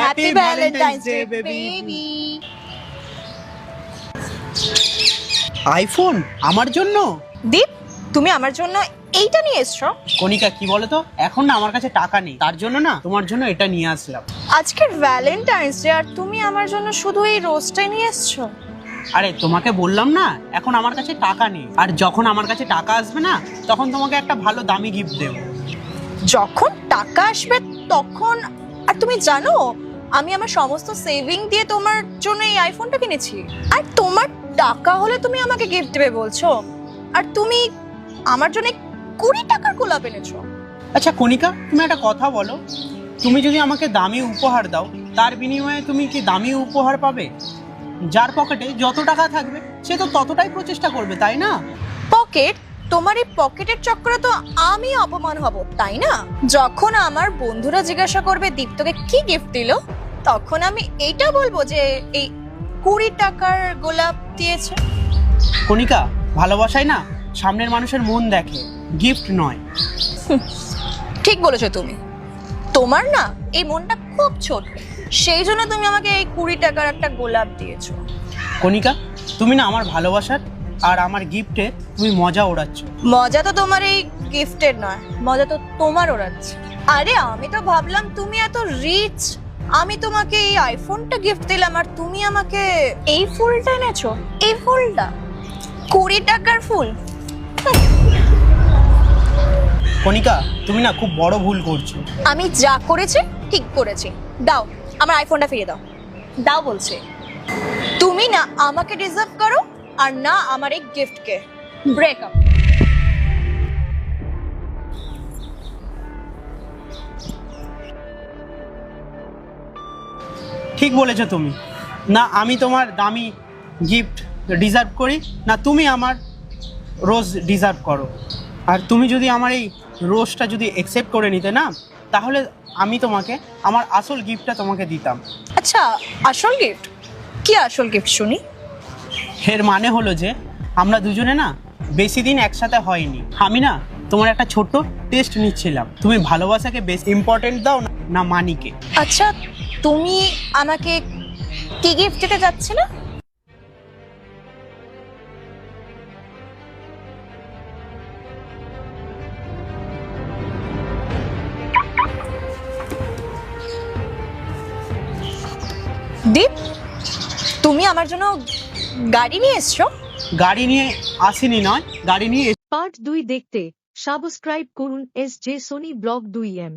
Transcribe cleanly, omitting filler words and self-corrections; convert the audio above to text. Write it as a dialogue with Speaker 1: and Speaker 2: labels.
Speaker 1: Happy Valentine's day baby.
Speaker 2: IPhone আমার জন্য?
Speaker 1: দীপ, তুমি আমার জন্য এইটা নিয়ে এসছো?
Speaker 2: কণিকা কি বলো তো, এখন না আমার কাছে টাকা নেই, তার জন্য না তোমার জন্য এটা নিয়ে আসলাম।
Speaker 1: আজকের ভ্যালেন্টাইন্স ডে আর তুমি আমার জন্য শুধু এই রোজটাই নিয়ে এসছো?
Speaker 2: আরে তোমাকে বললাম না এখন আমার কাছে টাকা নেই, আর যখন আমার কাছে টাকা আসবে না তখন তোমাকে একটা ভালো দামি গিফট দেবো।
Speaker 1: যখন টাকা আসবে তখন? আর তুমি জানো আমি আমার সমস্ত সেভিং দিয়ে তোমার জন্য এই আইফোনটা কিনেছি, আর তোমার টাকা হলে তুমি আমাকে গিফট দেবে বলছো, আর তুমি আমার জন্য 20 টাকার গোলাপ এনেছো।
Speaker 2: আচ্ছা কণিকা, তুমি একটা কথা বলো, তুমি যদি আমাকে দামি উপহার দাও তার বিনিময়ে তুমি কি দামি উপহার পাবে? যার পকেটে যত টাকা থাকবে সে তো ততটাই প্রচেষ্টা করবে, তাই না?
Speaker 1: পকেট? তোমার এই পকেটের চক্করে তো আমি অপমান হব, তাই না? যখন আমার বন্ধুরা জিজ্ঞাসা করবে দীপ্তকে কি গিফট দিল, তখন আমি এইটা বলবো যে এই 20 টাকার গোলাপ দিয়েছে।
Speaker 2: কণিকা, ভালোবাসায় না সামনের মানুষের মন দেখে, গিফট নয়।
Speaker 1: ঠিক বলেছো তুমি। তোমার না এই মনটা খুব ছোট, সেই জন্য তুমি আমাকে এই 20 টাকার একটা গোলাপ দিয়েছো।
Speaker 2: কণিকা, তুমি না আমার ভালোবাসার আর আমার গিফটে তুমি মজা ওড়াচ্ছ।
Speaker 1: মজা তো তোমার এই গিফটের নয়, মজা তো তোমার ওড়াচ্ছে। আরে আমি তো ভাবলাম তুমি এত রিচ, আমি তোমাকে এই আইফোনটা গিফট দিলাম আর তুমি আমাকে এই ফুলটা এনেছো। এই ফুলটা 20 টাকার ফুল?
Speaker 2: কণিকা, তুমি না খুব বড় ভুল করছো।
Speaker 1: আমি যা করেছি ঠিক করেছি। দাও আমার আইফোনটা ফিরিয়ে দাও। দাও বলছে। তুমি না আমাকে ডিজার্ভ করো আর না আমার এই গিফটকে। ব্রেকআপ।
Speaker 2: ঠিক বলেছো তুমি, না আমি তোমার দামি গিফট ডিজার্ভ করি, না তুমি আমার রোজ ডিজার্ভ করো। আর তুমি যদি আমার এই রোজটা যদি অ্যাকসেপ্ট করে নিতে না, তাহলে আমি তোমাকে আমার আসল গিফটটা তোমাকে দিতাম।
Speaker 1: আচ্ছা, আসল গিফট কি? আসল গিফট শুনি।
Speaker 2: এর মানে হলো যে আমরা দুজনে না বেশি দিন একসাথে হয়নি, আমি না তোমার একটা ছোট্ট টেস্ট নিচ্ছিলাম, তুমি ভালোবাসাকে বেশি ইম্পর্টেন্ট দাও না মানিকে।
Speaker 1: আচ্ছা, তুমি আমাকে কি গিফট দিতে যাচ্ছিলে? দীপ, তুমি আমার জন্য গাড়ি নিয়ে এসছো?
Speaker 2: গাড়ি নিয়ে আসিনি, নয় গাড়ি নিয়ে
Speaker 3: পার্ট 2 দেখতে সাবস্ক্রাইব করুন SJ সোনি ব্লগ 2M।